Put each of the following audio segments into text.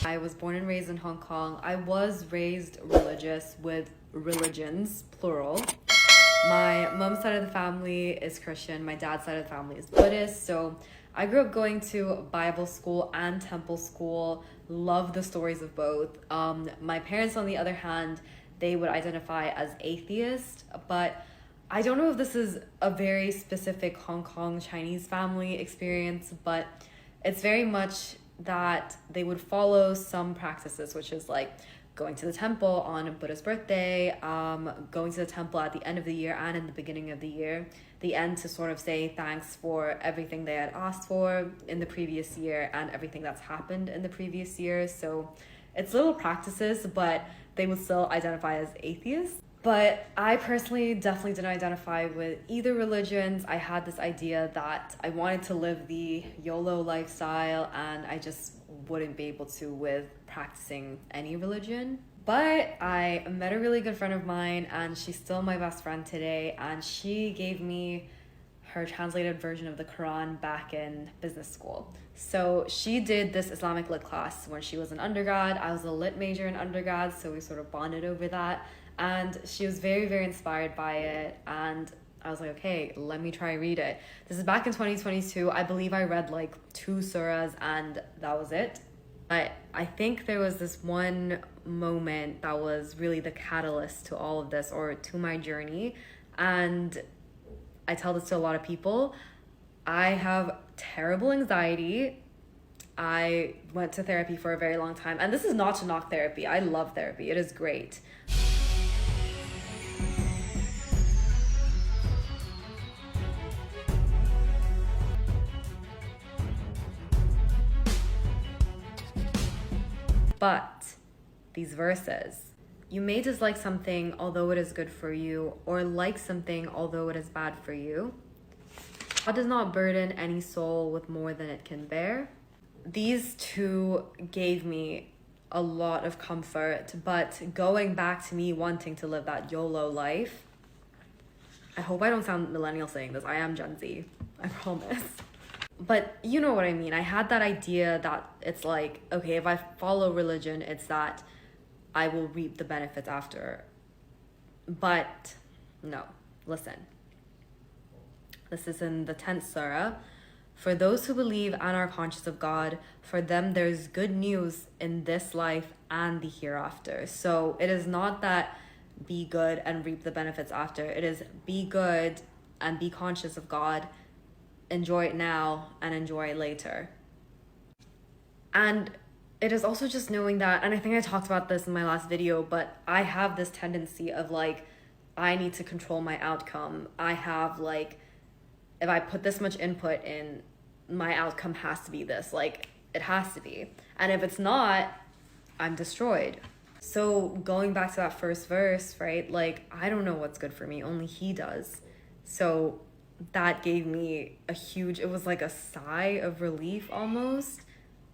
I was born and raised in Hong Kong. I was raised religious with religions, plural. My mom's side of the family is Christian. My dad's side of the family is Buddhist. So I grew up going to Bible school and temple school. Love the stories of both. My parents, on the other hand, they would identify as atheist, but I don't know if this is a very specific Hong Kong Chinese family experience, but it's very much that they would follow some practices, which is like going to the temple on Buddha's birthday, going to the temple at the end of the year and in the beginning of the year. The end to sort of say thanks for everything they had asked for in the previous year and everything that's happened in the previous year. So it's little practices, but they would still identify as atheists. But I personally definitely didn't identify with either religions. I had this idea that I wanted to live the YOLO lifestyle and I just wouldn't be able to with practicing any religion. But I met a really good friend of mine and she's still my best friend today, and she gave me her translated version of the Quran back in business school. So she did this Islamic lit class when she was an undergrad. I was a lit major in undergrad, so we sort of bonded over that. And she was very, very inspired by it. And I was like, okay, let me try read it. This is back in 2022. I believe I read like 2 surahs and that was it. But I think there was this one moment that was really the catalyst to all of this, or to my journey. And I tell this to a lot of people. I have terrible anxiety. I went to therapy for a very long time. And this is not to knock therapy. I love therapy. It is great. But these verses, you may dislike something although it is good for you, or like something although it is bad for you. God does not burden any soul with more than it can bear. These two gave me a lot of comfort, but going back to me wanting to live that YOLO life, I hope I don't sound millennial saying this. I am Gen Z, I promise. But you know what I mean. I had that idea that it's like, okay, if I follow religion, it's that I will reap the benefits after. But no, listen. This is in the 10th surah. For those who believe and are conscious of God, for them there's good news in this life and the hereafter. So it is not that be good and reap the benefits after. It is be good and be conscious of God. Enjoy it now and enjoy it later. And it is also just knowing that, and I think I talked about this in my last video, but I have this tendency of like, I need to control my outcome. I have like, if I put this much input in, my outcome has to be this, like it has to be. And if it's not, I'm destroyed. So going back to that first verse, right? Like, I don't know what's good for me, only He does. So that gave me a huge, it was like a sigh of relief almost.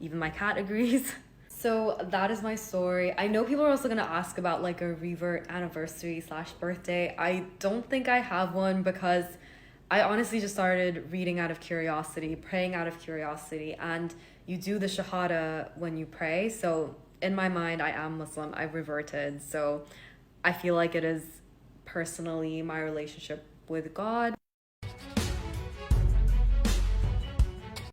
Even my cat agrees. So that is my story. I know people are also gonna ask about like a revert anniversary / birthday. I don't think I have one because I honestly just started reading out of curiosity, praying out of curiosity, and you do the shahada when you pray. So in my mind, I am Muslim, I've reverted. So I feel like it is personally my relationship with God.